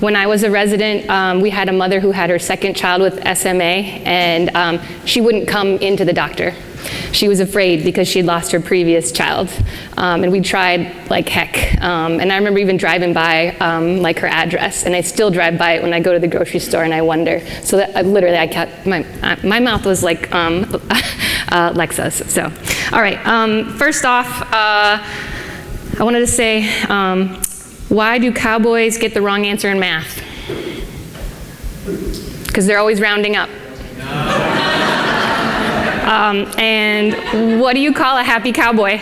When I was a resident, we had a mother who had her second child with SMA, and she wouldn't come into the doctor. She was afraid because she'd lost her previous child, and we tried like heck. And I remember even driving by like her address, and I still drive by it when I go to the grocery store, and I wonder. So that literally, I kept my mouth was like Lexa's. So, all right. First off, I wanted to say, why do cowboys get the wrong answer in math? Because they're always rounding up. And what do you call a happy cowboy?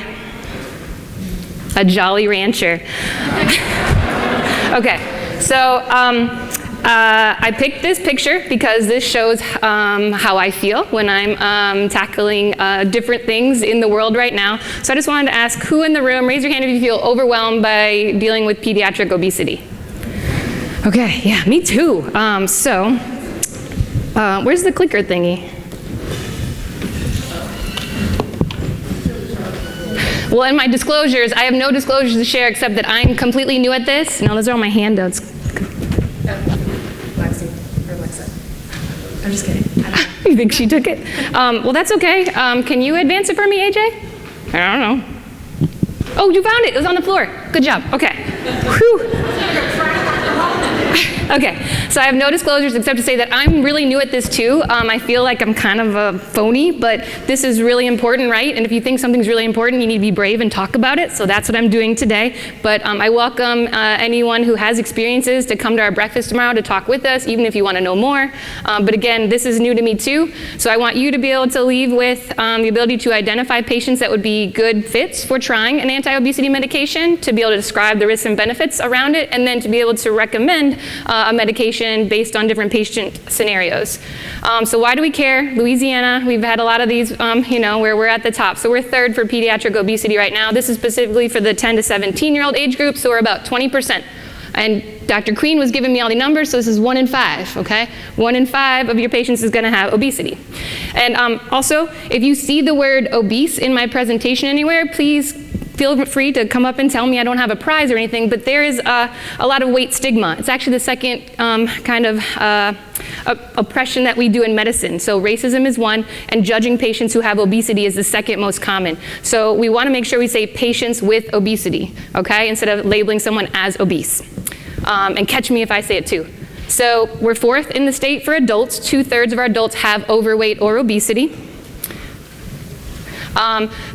A jolly rancher. Okay, so I picked this picture because this shows how I feel when I'm tackling different things in the world right now. So I just wanted to ask, who in the room, raise your hand if you feel overwhelmed by dealing with pediatric obesity. Okay, yeah, me too. Where's the clicker thingy? Well, in my disclosures, I have no disclosures to share except that I'm completely new at this. No, those are all my handouts. I'm just kidding. You think she took it? Well, that's okay. Can you advance it for me, AJ? I don't know. Oh, you found it. It was on the floor. Good job. Okay. Whew. Okay, so I have no disclosures except to say that I'm really new at this too. I feel like I'm kind of a phony, but this is really important, right? And if you think something's really important, you need to be brave and talk about it. So that's what I'm doing today. But I welcome anyone who has experiences to come to our breakfast tomorrow to talk with us, even if you want to know more. But again, this is new to me too. So I want you to be able to leave with the ability to identify patients that would be good fits for trying an anti-obesity medication, to be able to describe the risks and benefits around it, and then to be able to recommend a medication based on different patient scenarios. So why do we care? Louisiana, we've had a lot of these, where we're at the top. So we're third for pediatric obesity right now. This is specifically for the 10 to 17-year-old age group, so we're about 20%. And Dr. Crean was giving me all the numbers, so this is 1 in 5, okay? 1 in 5 of your patients is gonna have obesity. And also, if you see the word obese in my presentation anywhere, please feel free to come up and tell me. I don't have a prize or anything, but there is a lot of weight stigma. It's actually the second kind of oppression that we do in medicine. So racism is one, and judging patients who have obesity is the second most common. So we want to make sure we say patients with obesity, okay, instead of labeling someone as obese. And catch me if I say it too. So we're fourth in the state for adults. 2/3 of our adults have overweight or obesity.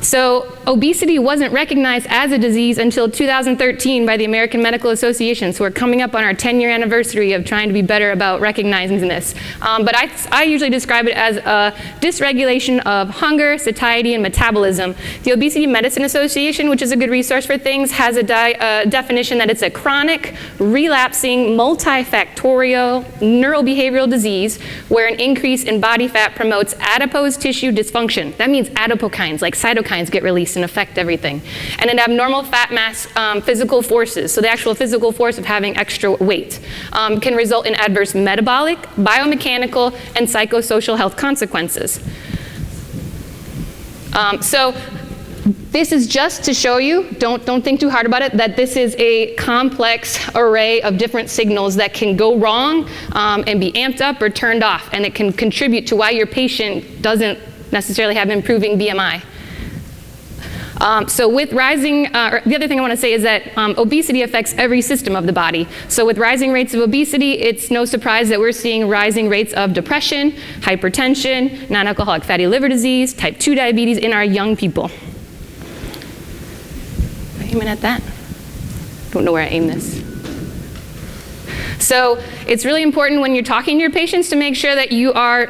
So obesity wasn't recognized as a disease until 2013 by the American Medical Association. So we're coming up on our 10-year anniversary of trying to be better about recognizing this. But I usually describe it as a dysregulation of hunger, satiety, and metabolism. The Obesity Medicine Association, which is a good resource for things, has a definition that it's a chronic, relapsing, multifactorial neurobehavioral disease where an increase in body fat promotes adipose tissue dysfunction. That means adipokines, like cytokines, get released and affect everything. And an abnormal fat mass physical forces, so the actual physical force of having extra weight, can result in adverse metabolic, biomechanical, and psychosocial health consequences. So this is just to show you, don't think too hard about it, that this is a complex array of different signals that can go wrong and be amped up or turned off, and it can contribute to why your patient doesn't necessarily have improving BMI. So with rising, the other thing I want to say is that obesity affects every system of the body. So with rising rates of obesity, it's no surprise that we're seeing rising rates of depression, hypertension, non-alcoholic fatty liver disease, type 2 diabetes in our young people. Aiming at that? Don't know where I aim this. So it's really important when you're talking to your patients to make sure that you are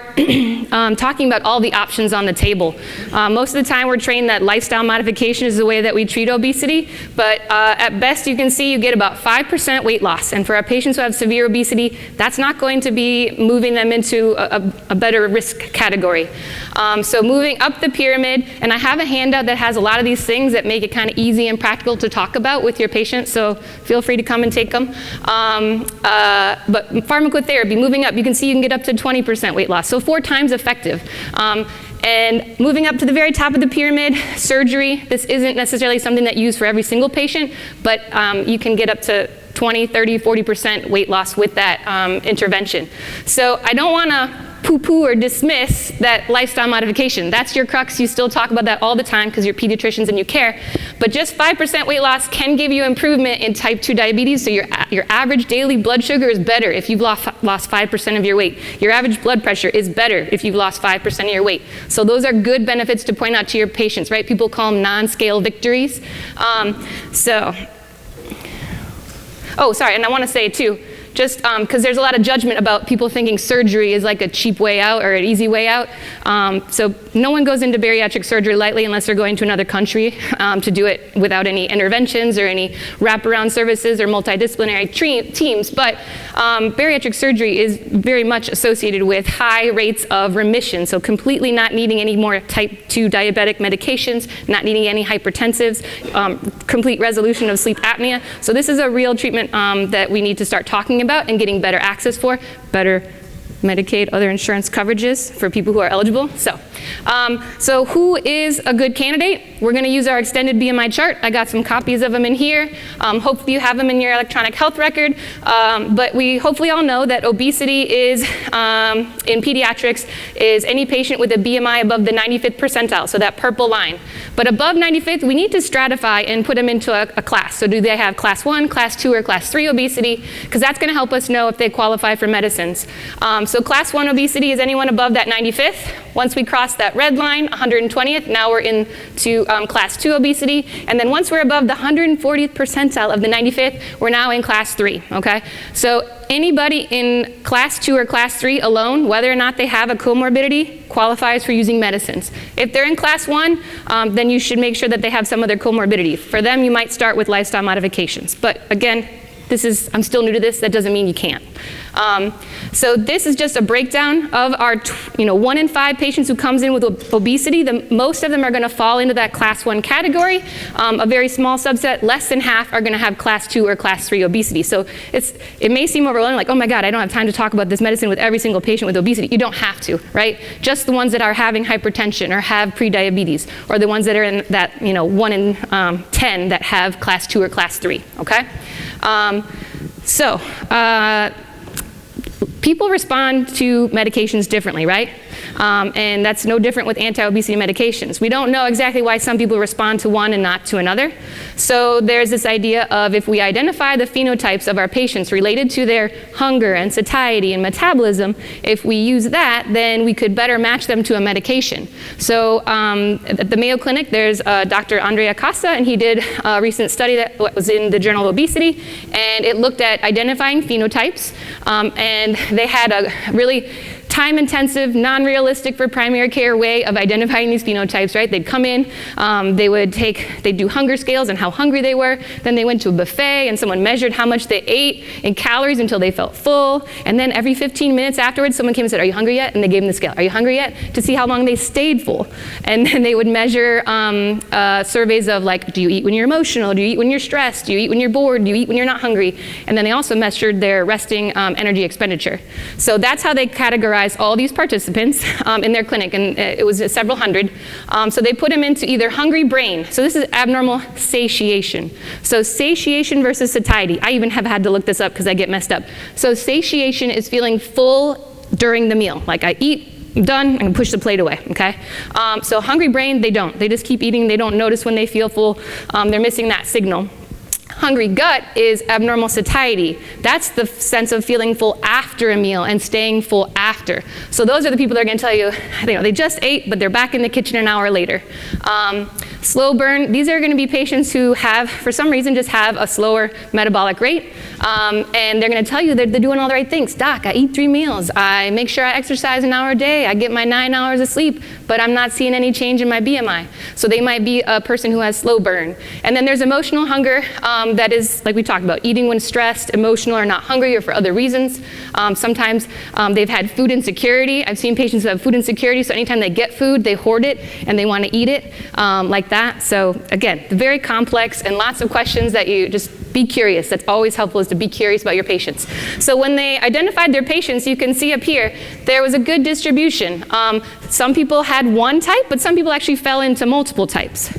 talking about all the options on the table. Most of the time we're trained that lifestyle modification is the way that we treat obesity, but at best you can see you get about 5% weight loss. And for our patients who have severe obesity, that's not going to be moving them into a better risk category. So moving up the pyramid, and I have a handout that has a lot of these things that make it kind of easy and practical to talk about with your patients, so feel free to come and take them. But pharmacotherapy, moving up, you can see you can get up to 20% weight loss, so 4 times effective. And moving up to the very top of the pyramid, surgery. This isn't necessarily something that's used for every single patient, but you can get up to 20, 30, 40% weight loss with that intervention. So I don't want to poo-poo or dismiss that lifestyle modification. That's your crux. You still talk about that all the time because you're pediatricians and you care. But just 5% weight loss can give you improvement in type 2 diabetes. So your average daily blood sugar is better if you've lost 5% of your weight. Your average blood pressure is better if you've lost 5% of your weight. So those are good benefits to point out to your patients, right? People call them non-scale victories. Oh, sorry, and I want to say too, just because there's a lot of judgment about people thinking surgery is like a cheap way out or an easy way out. So no one goes into bariatric surgery lightly unless they're going to another country to do it without any interventions or any wraparound services or multidisciplinary teams. But bariatric surgery is very much associated with high rates of remission, so completely not needing any more type 2 diabetic medications, not needing any hypertensives, complete resolution of sleep apnea. So this is a real treatment that we need to start talking about and getting better access for, better Medicaid, other insurance coverages for people who are eligible. So who is a good candidate? We're going to use our extended BMI chart. I got some copies of them in here. Hopefully you have them in your electronic health record. But we hopefully all know that obesity is, in pediatrics, is any patient with a BMI above the 95th percentile, so that purple line. But above 95th, we need to stratify and put them into a class. So do they have class 1, class 2, or class 3 obesity? Because that's going to help us know if they qualify for medicines. So class 1 obesity is anyone above that 95th. Once we cross that red line, 120th, now we're into class 2 obesity. And then once we're above the 140th percentile of the 95th, we're now in class 3, okay? So anybody in class 2 or class 3 alone, whether or not they have a comorbidity, qualifies for using medicines. If they're in class 1, then you should make sure that they have some other comorbidity. For them, you might start with lifestyle modifications. But again, I'm still new to this, that doesn't mean you can't. So this is just a breakdown of our 1 in 5 patients who comes in with obesity. Most of them are going to fall into that class 1 category. A very small subset, less than half, are going to have class 2 or class 3 obesity. So it may seem overwhelming, like, oh my God, I don't have time to talk about this medicine with every single patient with obesity. You don't have to, right? Just the ones that are having hypertension or have prediabetes, or the ones that are in that 1 in 10 that have class 2 or class 3, okay? People respond to medications differently, right? And that's no different with anti-obesity medications. We don't know exactly why some people respond to one and not to another. So there's this idea of if we identify the phenotypes of our patients related to their hunger and satiety and metabolism, if we use that, then we could better match them to a medication. So at the Mayo Clinic, there's Dr. Andrea Costa, and he did a recent study that was in the Journal of Obesity, and it looked at identifying phenotypes, and they had a really time-intensive, non-realistic for primary care way of identifying these phenotypes, right? They'd come in, they'd do hunger scales and how hungry they were, then they went to a buffet and someone measured how much they ate in calories until they felt full, and then every 15 minutes afterwards, someone came and said, are you hungry yet? And they gave them the scale. Are you hungry yet? To see how long they stayed full. And then they would measure surveys of like, do you eat when you're emotional? Do you eat when you're stressed? Do you eat when you're bored? Do you eat when you're not hungry? And then they also measured their resting energy expenditure. So that's how they categorize all these participants in their clinic, and it was several hundred. So they put them into either hungry brain. So this is abnormal satiation. So satiation versus satiety. I even have had to look this up because I get messed up. So satiation is feeling full during the meal. Like I eat, I'm done, I can push the plate away, okay? So hungry brain, they don't. They just keep eating. They don't notice when they feel full. They're missing that signal. Hungry gut is abnormal satiety. That's the sense of feeling full after a meal and staying full after. So those are the people that are going to tell you, they just ate, but they're back in the kitchen an hour later. Slow burn, these are going to be patients who have, for some reason, just have a slower metabolic rate. And they're going to tell you they're doing all the right things. Doc, I eat 3 meals. I make sure I exercise an hour a day. I get my 9 hours of sleep, but I'm not seeing any change in my BMI. So they might be a person who has slow burn. And then there's emotional hunger. That is, like we talked about, eating when stressed, emotional, or not hungry, or for other reasons. Sometimes they've had food insecurity. I've seen patients who have food insecurity, so anytime they get food, they hoard it, and they want to eat it like that. So again, very complex and lots of questions that you just be curious. That's always helpful, is to be curious about your patients. So when they identified their patients, you can see up here, there was a good distribution. Some people had one type, but some people actually fell into multiple types.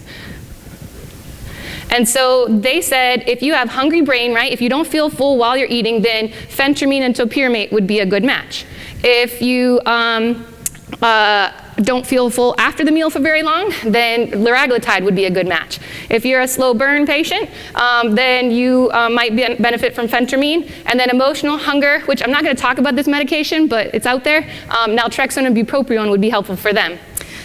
And so they said if you have hungry brain, right, if you don't feel full while you're eating, then phentermine and topiramate would be a good match. If you don't feel full after the meal for very long, then liraglutide would be a good match. If you're a slow burn patient, then you might benefit from phentermine. And then emotional hunger, which I'm not going to talk about this medication, but it's out there, naltrexone and bupropion would be helpful for them.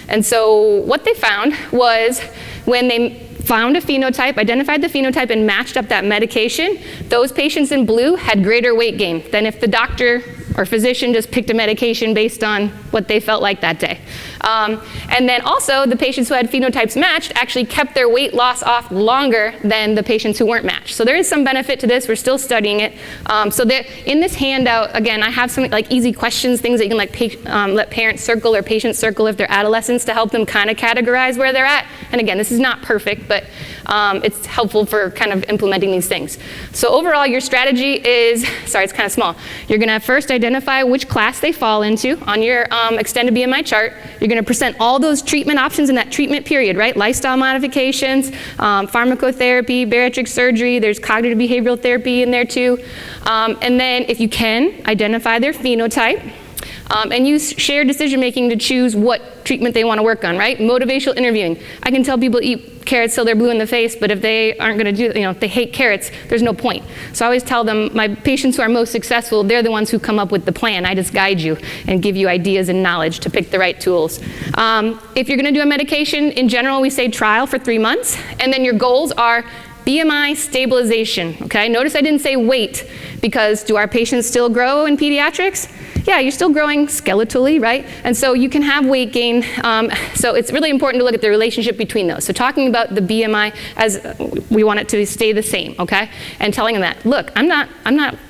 And so what they found was when they found a phenotype, identified the phenotype, and matched up that medication, those patients in blue had greater weight gain than if the doctor or physician just picked a medication based on what they felt like that day. And then also, the patients who had phenotypes matched actually kept their weight loss off longer than the patients who weren't matched. So there is some benefit to this. We're still studying it. So in this handout, again, I have some like easy questions, things that you can like let parents circle or patients circle if they're adolescents to help them kind of categorize where they're at. And again, this is not perfect, but it's helpful for kind of implementing these things. So overall, your strategy is, sorry, it's kind of small. You're going to first identify which class they fall into on your extended BMI chart. You're going to present all those treatment options in that treatment period, right? Lifestyle modifications, pharmacotherapy, bariatric surgery, there's cognitive behavioral therapy in there too. And then if you can, identify their phenotype. And use shared decision making to choose what treatment they want to work on, right? Motivational interviewing. I can tell people eat carrots till they're blue in the face, but if they aren't going to do, if they hate carrots, there's no point. So I always tell them, my patients who are most successful, they're the ones who come up with the plan. I just guide you and give you ideas and knowledge to pick the right tools. If you're going to do a medication, in general, we say trial for 3 months, and then your goals are BMI stabilization, okay? Notice I didn't say weight, because do our patients still grow in pediatrics? Yeah, you're still growing skeletally, right? And so you can have weight gain. So it's really important to look at the relationship between those. So talking about the BMI as we want it to stay the same, okay? And telling them that, look, I'm not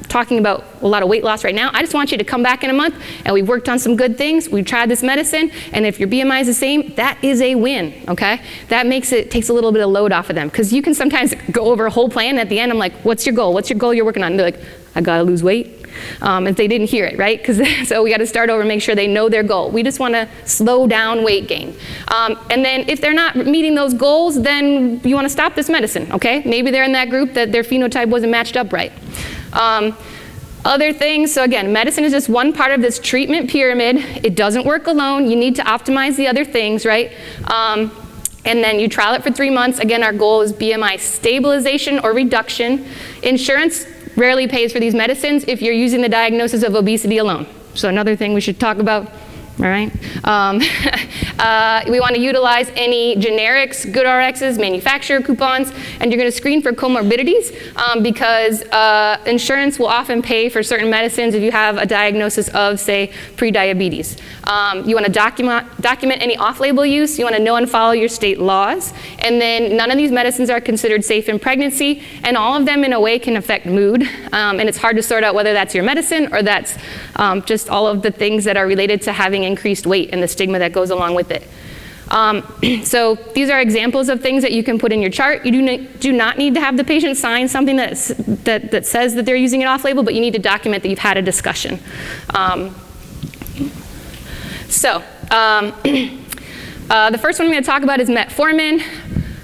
talking about a lot of weight loss right now. I just want you to come back in a month, and we've worked on some good things. We've tried this medicine, and if your BMI is the same, that is a win, okay? That takes a little bit of load off of them, because you can sometimes go over a whole plan, and at the end, I'm like, what's your goal? What's your goal you're working on? And they're like, I gotta lose weight. If they didn't hear it, right? So we got to start over and make sure they know their goal. We just want to slow down weight gain. And then if they're not meeting those goals, then you want to stop this medicine, okay? Maybe they're in that group that their phenotype wasn't matched up right. Other things, so again, medicine is just one part of this treatment pyramid. It doesn't work alone. You need to optimize the other things, right? And then you trial it for 3 months. Again, our goal is BMI stabilization or reduction. Insurance rarely pays for these medicines if you're using the diagnosis of obesity alone. So another thing we should talk about, all right? We want to utilize any generics, GoodRx's, manufacturer coupons, and you're going to screen for comorbidities because insurance will often pay for certain medicines if you have a diagnosis of, say, prediabetes. You want to document any off-label use. You want to know and follow your state laws. And then none of these medicines are considered safe in pregnancy, and all of them in a way can affect mood. And it's hard to sort out whether that's your medicine or that's just all of the things that are related to having increased weight and the stigma that goes along with it. So these are examples of things that you can put in your chart. You do not need to have the patient sign something that says that they're using it off-label, but you need to document that you've had a discussion. The first one I'm going to talk about is metformin.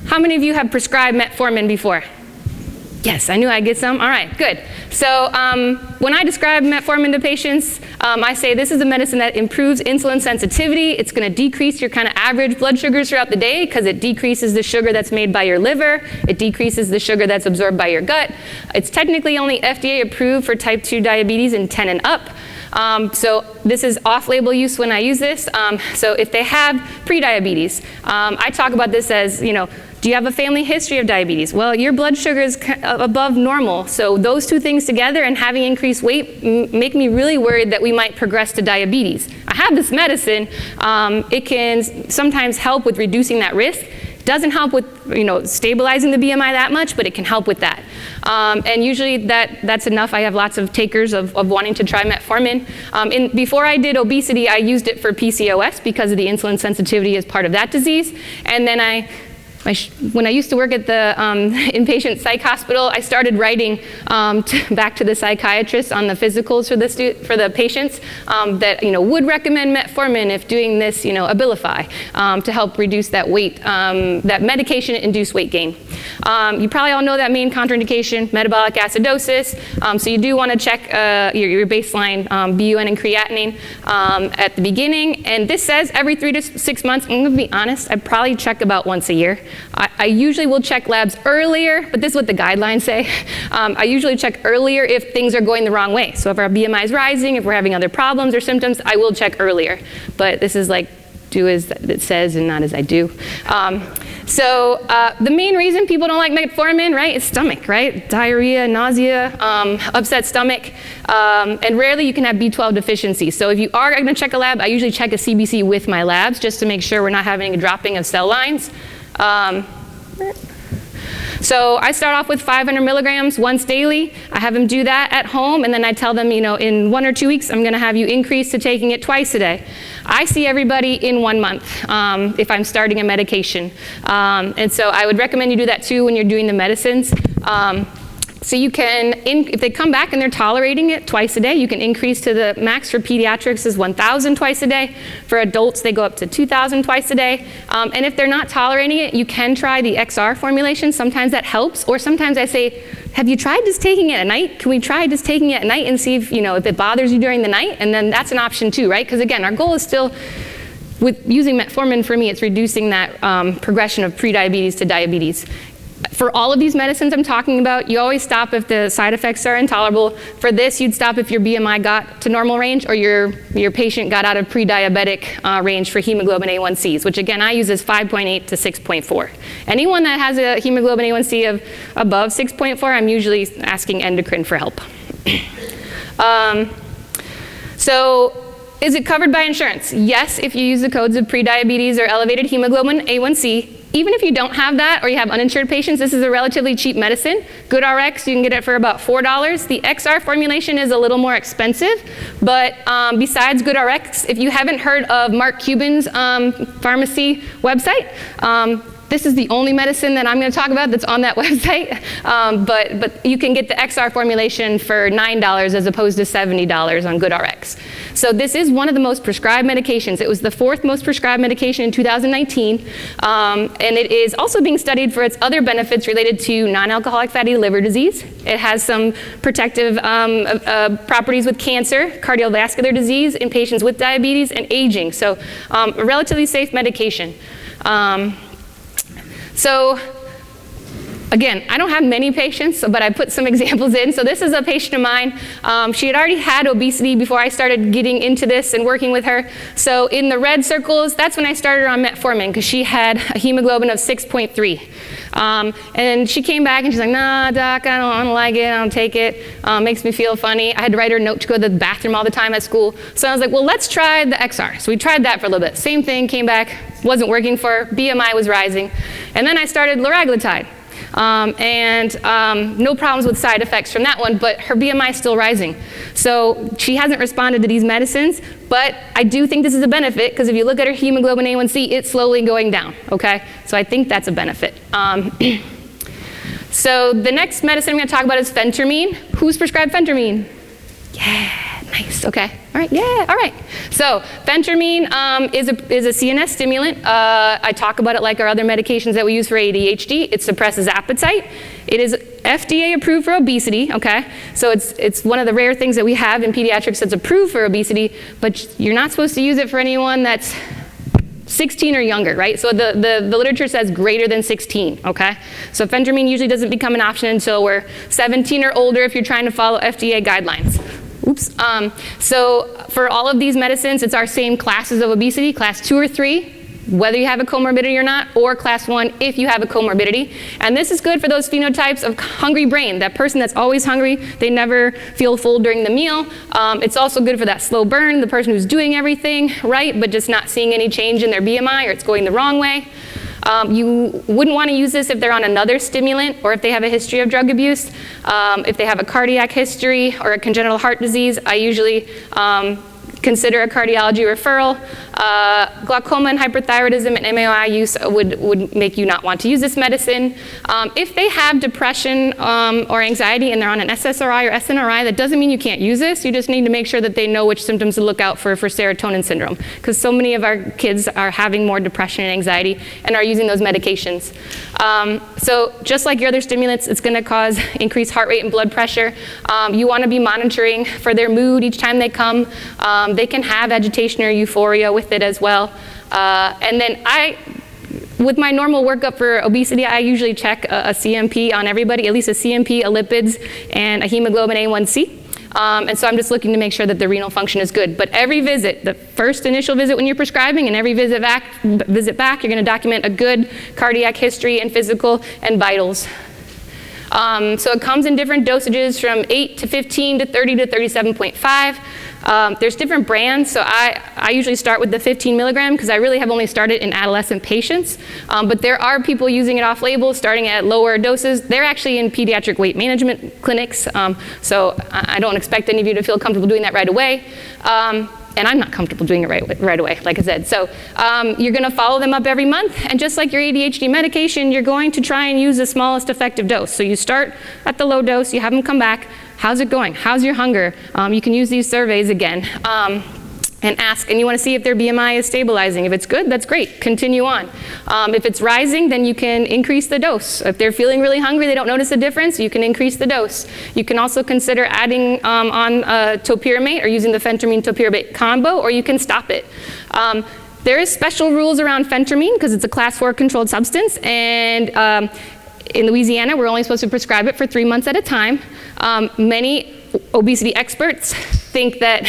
How many of you have prescribed metformin before? Yes, I knew I'd get some. All right, good. So when I describe metformin to patients, I say this is a medicine that improves insulin sensitivity. It's going to decrease your kind of average blood sugars throughout the day because it decreases the sugar that's made by your liver. It decreases the sugar that's absorbed by your gut. It's technically only FDA approved for type 2 diabetes in 10 and up. So this is off-label use when I use this. So if they have prediabetes, I talk about this as, do you have a family history of diabetes? Well, your blood sugar is above normal. So those two things together and having increased weight make me really worried that we might progress to diabetes. I have this medicine. It can sometimes help with reducing that risk. It doesn't help with stabilizing the BMI that much, but it can help with that. And usually that's enough. I have lots of takers of wanting to try metformin. Before I did obesity, I used it for PCOS because of the insulin sensitivity as part of that disease. And then I When I used to work at the inpatient psych hospital, I started writing back to the psychiatrist on the physicals for the patients that would recommend metformin if doing this, Abilify, to help reduce that weight, that medication-induced weight gain. You probably all know that main contraindication, metabolic acidosis. So you do want to check your baseline BUN and creatinine at the beginning. And this says every 3 to 6 months. I'm going to be honest, I probably check about once a year. I usually will check labs earlier, but this is what the guidelines say. I usually check earlier if things are going the wrong way. So if our BMI is rising, if we're having other problems or symptoms, I will check earlier. But this is like do as it says and not as I do. So the main reason people don't like metformin, right, is stomach, right? Diarrhea, nausea, upset stomach, and rarely you can have B12 deficiency. So if you are going to check a lab, I usually check a CBC with my labs just to make sure we're not having a dropping of cell lines. So I start off with 500 milligrams once daily. I have them do that at home, and then I tell them, in 1 or 2 weeks, I'm going to have you increase to taking it twice a day. I see everybody in 1 month if I'm starting a medication. And so I would recommend you do that too when you're doing the medicines. So you can, if they come back and they're tolerating it twice a day, you can increase to the max for pediatrics is 1,000 twice a day. For adults, they go up to 2,000 twice a day. And if they're not tolerating it, you can try the XR formulation. Sometimes that helps. Or sometimes I say, have you tried just taking it at night? Can we try just taking it at night and see if, if it bothers you during the night? And then that's an option too, right? Because again, our goal is still, with using metformin for me, it's reducing that progression of prediabetes to diabetes. For all of these medicines I'm talking about, you always stop if the side effects are intolerable. For this, you'd stop if your BMI got to normal range or your patient got out of pre-diabetic range for hemoglobin A1Cs, which again, I use as 5.8 to 6.4. Anyone that has a hemoglobin A1C of above 6.4, I'm usually asking endocrine for help. So, is it covered by insurance? Yes, if you use the codes of prediabetes or elevated hemoglobin A1C. Even if you don't have that or you have uninsured patients, this is a relatively cheap medicine. GoodRx, you can get it for about $4. The XR formulation is a little more expensive, but besides GoodRx, if you haven't heard of Mark Cuban's pharmacy website, this is the only medicine that I'm going to talk about that's on that website, but you can get the XR formulation for $9 as opposed to $70 on GoodRx. So this is one of the most prescribed medications. It was the 4th most prescribed medication in 2019, and it is also being studied for its other benefits related to non-alcoholic fatty liver disease. It has some protective properties with cancer, cardiovascular disease in patients with diabetes, and aging. So a relatively safe medication. So again, I don't have many patients, but I put some examples in. So this is a patient of mine. She had already had obesity before I started getting into this and working with her. So in the red circles, that's when I started her on metformin because she had a hemoglobin of 6.3. And she came back and she's like, nah, doc, I don't like it, I don't take it, makes me feel funny. I had to write her a note to go to the bathroom all the time at school. So I was like, well, let's try the XR. So we tried that for a little bit. Same thing, came back, wasn't working for her, BMI was rising. And then I started liraglutide. No problems with side effects from that one, but her BMI is still rising. So she hasn't responded to these medicines, but I do think this is a benefit because if you look at her hemoglobin A1C, it's slowly going down, okay? So I think that's a benefit. So the next medicine I'm going to talk about is phentermine. Who's prescribed phentermine? Yeah, nice, okay. All right, yeah, all right. So phentermine is a CNS stimulant. I talk about it like our other medications that we use for ADHD. It suppresses appetite. It is FDA approved for obesity, okay? So it's one of the rare things that we have in pediatrics that's approved for obesity, but you're not supposed to use it for anyone that's 16 or younger, right? So the literature says greater than 16, okay? So phentermine usually doesn't become an option until we're 17 or older if you're trying to follow FDA guidelines. Oops. So for all of these medicines, it's our same classes of obesity, class 2 or 3, whether you have a comorbidity or not, or class 1 if you have a comorbidity. And this is good for those phenotypes of hungry brain, that person that's always hungry, they never feel full during the meal. It's also good for that slow burn, the person who's doing everything right, but just not seeing any change in their BMI or it's going the wrong way. You wouldn't want to use this if they're on another stimulant or if they have a history of drug abuse. If they have a cardiac history or a congenital heart disease, I usually consider a cardiology referral. Glaucoma and hyperthyroidism and MAOI use would make you not want to use this medicine. If they have depression or anxiety and they're on an SSRI or SNRI, that doesn't mean you can't use this. You just need to make sure that they know which symptoms to look out for serotonin syndrome, because so many of our kids are having more depression and anxiety and are using those medications. So just like your other stimulants, it's going to cause increased heart rate and blood pressure. You want to be monitoring for their mood each time they come. They can have agitation or euphoria with it as well. And then with my normal workup for obesity, I usually check a CMP on everybody, at least a CMP, a lipids, and a hemoglobin A1C. And so I'm just looking to make sure that the renal function is good. But every visit, the first initial visit when you're prescribing and every visit back, you're going to document a good cardiac history and physical and vitals. So it comes in different dosages from 8 to 15 to 30 to 37.5. There's different brands, so I usually start with the 15 milligram because I really have only started in adolescent patients. But there are people using it off-label, starting at lower doses. They're actually in pediatric weight management clinics, so I don't expect any of you to feel comfortable doing that right away. And I'm not comfortable doing it right away, like I said. So you're going to follow them up every month, and just like your ADHD medication, you're going to try and use the smallest effective dose. So you start at the low dose, you have them come back. How's it going? How's your hunger? You can use these surveys again and ask, and you want to see if their BMI is stabilizing. If it's good, that's great. Continue on. If it's rising, then you can increase the dose. If they're feeling really hungry, they don't notice a difference, you can increase the dose. You can also consider adding on topiramate or using the phentermine-topiramate combo, or you can stop it. There is special rules around phentermine because it's a class 4 controlled substance, and in Louisiana, we're only supposed to prescribe it for 3 months at a time. Many obesity experts think that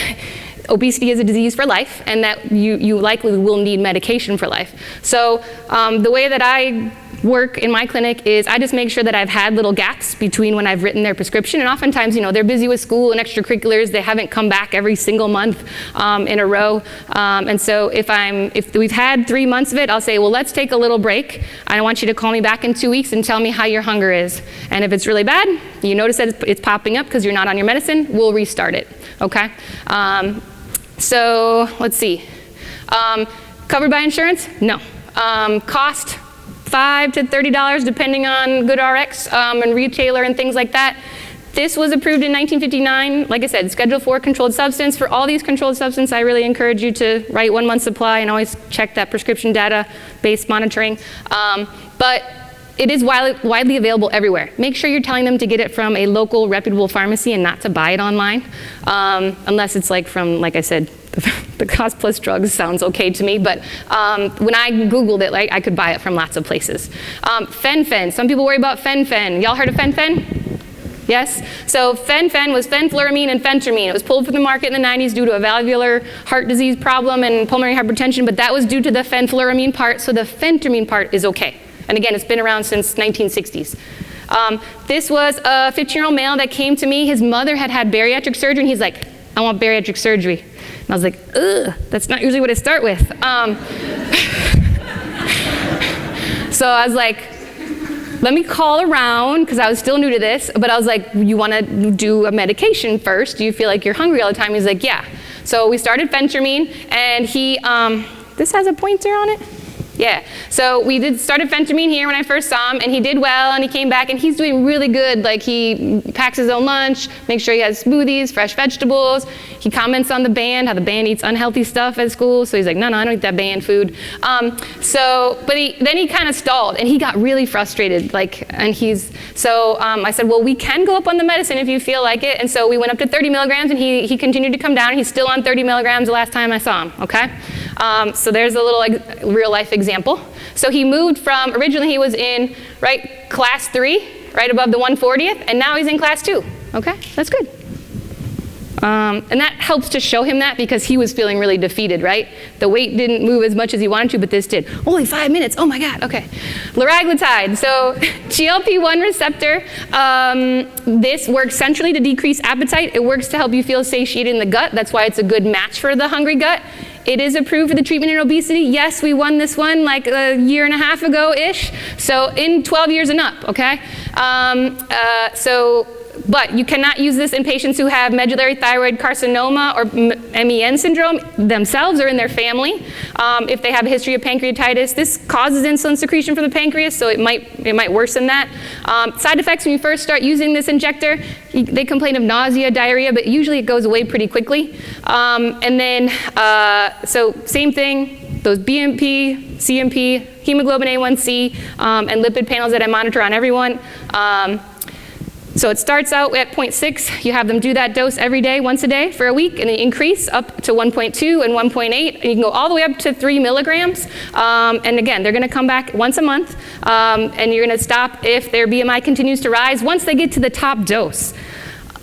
obesity is a disease for life and that you likely will need medication for life. So the way that I work in my clinic is I just make sure that I've had little gaps between when I've written their prescription, and oftentimes, you know, they're busy with school and extracurriculars. They haven't come back every single month in a row. And so if we've had 3 months of it, I'll say, well, let's take a little break. I want you to call me back in 2 weeks and tell me how your hunger is. And if it's really bad, you notice that it's popping up because you're not on your medicine, we'll restart it, okay? So let's see. Covered by insurance? No. Cost $5 to $30 depending on GoodRx and retailer and things like that. This was approved in 1959. Like I said, Schedule 4 controlled substance. For all these controlled substances, I really encourage you to write 1 month supply and always check that prescription data-based monitoring. But it is widely available everywhere. Make sure you're telling them to get it from a local reputable pharmacy and not to buy it online, unless it's like from, like I said, the cost plus drugs sounds okay to me, but when I Googled it, like, I could buy it from lots of places. Fen-phen, some people worry about fen-phen. Y'all heard of fen-phen? Yes? So fen-phen was fenfluramine and phentermine. It was pulled from the market in the 90s due to a valvular heart disease problem and pulmonary hypertension, but that was due to the fenfluramine part, so the phentermine part is okay. And again, it's been around since 1960s. This was a 15-year-old male that came to me. His mother had had bariatric surgery, and he's like, I want bariatric surgery. And I was like, ugh, that's not usually what I start with. So I was like, let me call around, because I was still new to this, but I was like, you want to do a medication first? Do you feel like you're hungry all the time? He's like, yeah. So we started phentermine, and he, this has a pointer on it? Yeah, so we started phentermine here when I first saw him, and he did well, and he came back, and he's doing really good. Like, he packs his own lunch, makes sure he has smoothies, fresh vegetables. He comments on the band, how the band eats unhealthy stuff at school, so he's like, no, I don't eat that band food. Then he kind of stalled, and he got really frustrated, I said, well, we can go up on the medicine if you feel like it, and so we went up to 30 milligrams, and he continued to come down, and he's still on 30 milligrams the last time I saw him, okay? So there's a little real-life example. So he moved from, originally he was in, class 3, right above the 140th, and now he's in class 2, okay? That's good. And that helps to show him that because he was feeling really defeated, right? The weight didn't move as much as he wanted to, but this did. Only 5 minutes, oh my God, okay. Liraglutide, so GLP-1 receptor, this works centrally to decrease appetite. It works to help you feel satiated in the gut. That's why it's a good match for the hungry gut. It is approved for the treatment in obesity. Yes, we won this one like a year and a half ago-ish. So in 12 years and up, okay? So but you cannot use this in patients who have medullary thyroid carcinoma or MEN syndrome themselves or in their family. If they have a history of pancreatitis, this causes insulin secretion from the pancreas, so it might worsen that. Side effects when you first start using this injector, they complain of nausea, diarrhea, but usually it goes away pretty quickly. And then, so same thing, those BMP, CMP, hemoglobin A1C, and lipid panels that I monitor on everyone. So it starts out at 0.6. You have them do that dose every day, once a day for a week, and then increase up to 1.2 and 1.8. And you can go all the way up to 3 milligrams. And again, they're going to come back once a month, and you're going to stop if their BMI continues to rise once they get to the top dose.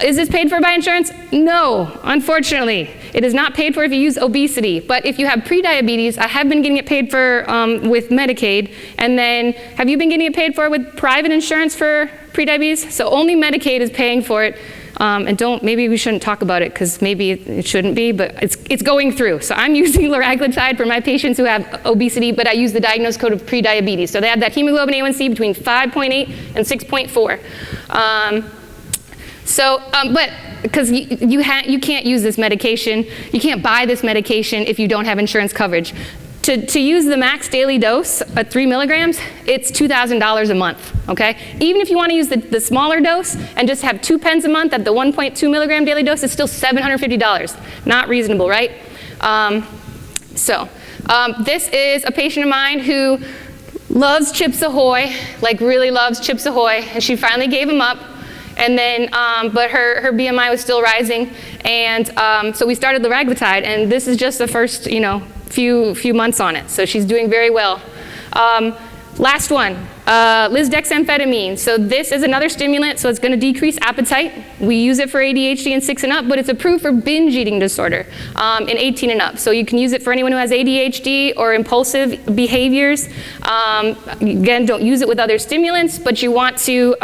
Is this paid for by insurance? No, unfortunately. It is not paid for if you use obesity. But if you have prediabetes, I have been getting it paid for with Medicaid. And then, have you been getting it paid for with private insurance for prediabetes? So only Medicaid is paying for it. And maybe we shouldn't talk about it because maybe it shouldn't be, but it's going through. So I'm using liraglutide for my patients who have obesity, but I use the diagnosed code of prediabetes. So they have that hemoglobin A1C between 5.8 and 6.4. But because you can't use this medication, you can't buy this medication if you don't have insurance coverage. To use the max daily dose at 3 milligrams, it's $2,000 a month, okay? Even if you want to use the smaller dose and just have 2 pens a month at the 1.2 milligram daily dose, it's still $750. Not reasonable, right? This is a patient of mine who loves Chips Ahoy, like really loves Chips Ahoy, and she finally gave him up. And then, but her BMI was still rising, and so we started liraglutide, and this is just the first, few months on it. So she's doing very well. Last one, lisdexamfetamine. So this is another stimulant, so it's going to decrease appetite. We use it for ADHD in 6 and up, but it's approved for binge eating disorder in 18 and up. So you can use it for anyone who has ADHD or impulsive behaviors. Again, don't use it with other stimulants, but you want to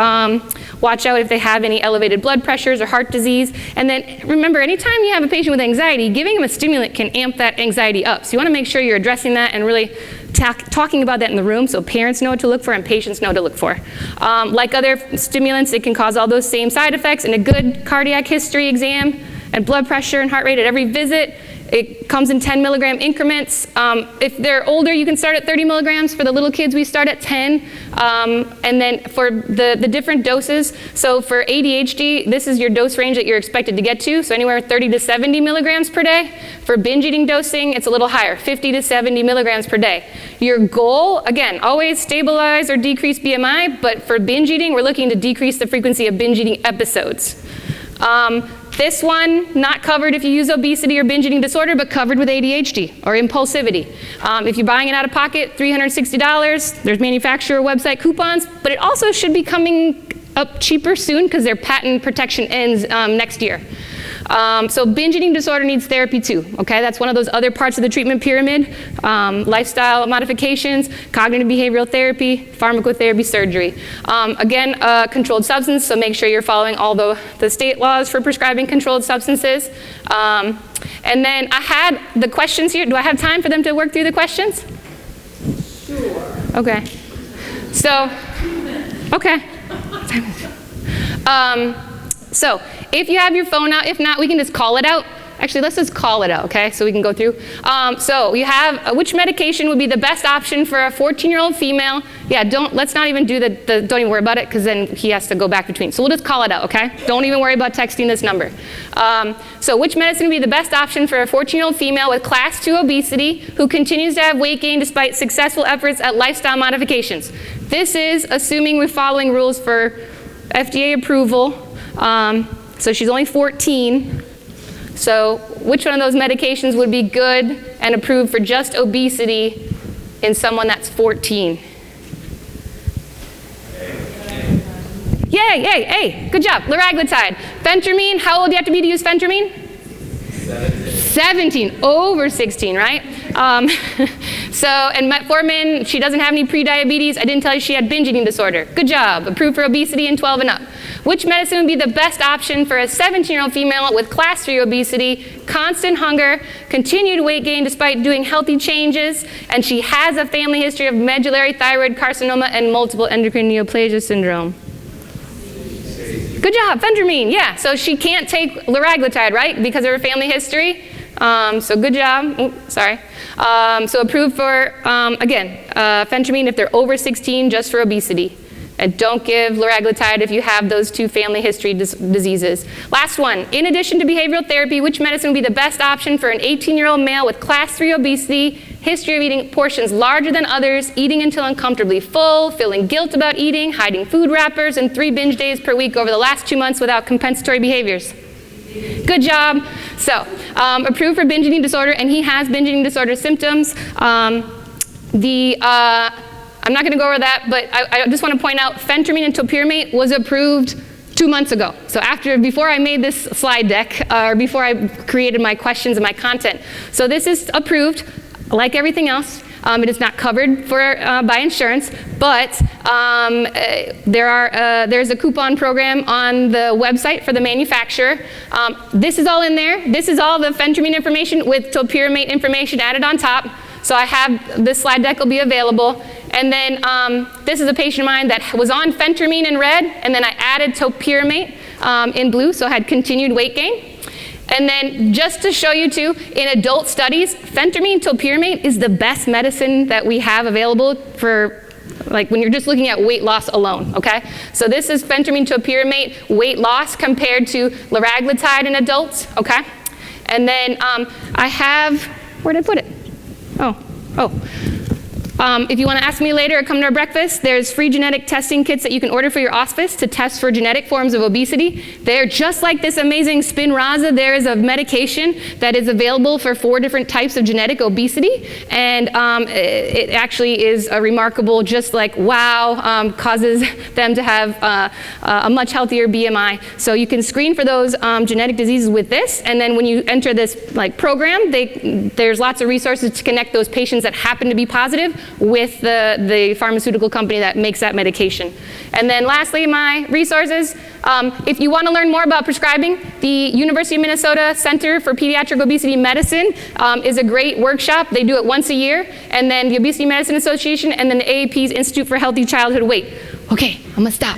watch out if they have any elevated blood pressures or heart disease. And then remember, anytime you have a patient with anxiety, giving them a stimulant can amp that anxiety up. So you want to make sure you're addressing that and really talking about that in the room so parents know what to look for and patients know what to look for. Like other stimulants, it can cause all those same side effects, and a good cardiac history exam and blood pressure and heart rate at every visit. It comes in 10 milligram increments. If they're older, you can start at 30 milligrams. For the little kids, we start at 10. And then for the different doses, so for ADHD, this is your dose range that you're expected to get to, so anywhere 30 to 70 milligrams per day. For binge eating dosing, it's a little higher, 50 to 70 milligrams per day. Your goal, again, always stabilize or decrease BMI, but for binge eating, we're looking to decrease the frequency of binge eating episodes. This one, not covered if you use obesity or binge eating disorder, but covered with ADHD or impulsivity. If you're buying it out of pocket, $360. There's manufacturer website coupons, but it also should be coming up cheaper soon because their patent protection ends next year. So binge eating disorder needs therapy too, okay? That's one of those other parts of the treatment pyramid. Lifestyle modifications, cognitive behavioral therapy, pharmacotherapy, surgery. Again, controlled substance, so make sure you're following all the state laws for prescribing controlled substances. And then I had the questions here. Do I have time for them to work through the questions? Sure. Okay. So, okay. So if you have your phone out, if not, we can just call it out. Actually, let's just call it out, okay? So we can go through. So you have which medication would be the best option for a 14-year-old female? Yeah, let's not even do don't even worry about it because then he has to go back between. So we'll just call it out, okay? Don't even worry about texting this number. So which medicine would be the best option for a 14-year-old female with class 2 obesity who continues to have weight gain despite successful efforts at lifestyle modifications? This is assuming we're following rules for FDA approval. So she's only 14. So which one of those medications would be good and approved for just obesity in someone that's 14? Yay, yay, hey, good job. Liraglutide. Phentermine, how old do you have to be to use phentermine? 17, over 16, right? And metformin, she doesn't have any prediabetes. I didn't tell you she had binge eating disorder. Good job. Approved for obesity in 12 and up. Which medicine would be the best option for a 17-year-old female with class 3 obesity, constant hunger, continued weight gain despite doing healthy changes, and she has a family history of medullary thyroid carcinoma and multiple endocrine neoplasia syndrome? Good job, phentermine, yeah. So she can't take liraglutide, right, because of her family history. So good job, sorry. So approved for, again, phentermine if they're over 16, just for obesity. And don't give liraglutide if you have those two family history diseases. Last one, in addition to behavioral therapy, which medicine would be the best option for an 18-year-old male with class 3 obesity, history of eating portions larger than others, eating until uncomfortably full, feeling guilt about eating, hiding food wrappers, and 3 binge days per week over the last 2 months without compensatory behaviors? Good job. So, approved for binge eating disorder, and he has binge eating disorder symptoms. I'm not going to go over that, but I just want to point out phentermine and topiramate was approved 2 months ago. So before I made this slide deck, or before I created my questions and my content. So this is approved, like everything else. It is not covered by insurance, but there's a coupon program on the website for the manufacturer. This is all in there. This is all the phentermine information with topiramate information added on top. So I have, this slide deck will be available. And then this is a patient of mine that was on phentermine in red, and then I added topiramate in blue, so I had continued weight gain. And then just to show you too, in adult studies, phentermine topiramate is the best medicine that we have available for, like, when you're just looking at weight loss alone, okay? So this is phentermine topiramate weight loss compared to liraglutide in adults, okay? And then I have, where did I put it? If you want to ask me later or come to our breakfast, there's free genetic testing kits that you can order for your office to test for genetic forms of obesity. They're just like this amazing Spinraza. There is a medication that is available for 4 different types of genetic obesity, and it actually is a remarkable, just like wow, causes them to have a much healthier BMI. So you can screen for those genetic diseases with this, and then when you enter this program, there's lots of resources to connect those patients that happen to be positive with the pharmaceutical company that makes that medication. And then lastly, my resources. If you want to learn more about prescribing, the University of Minnesota Center for Pediatric Obesity Medicine is a great workshop. They do it once a year. And then the Obesity Medicine Association, and then the AAP's Institute for Healthy Childhood Weight. Okay, I'm going to stop.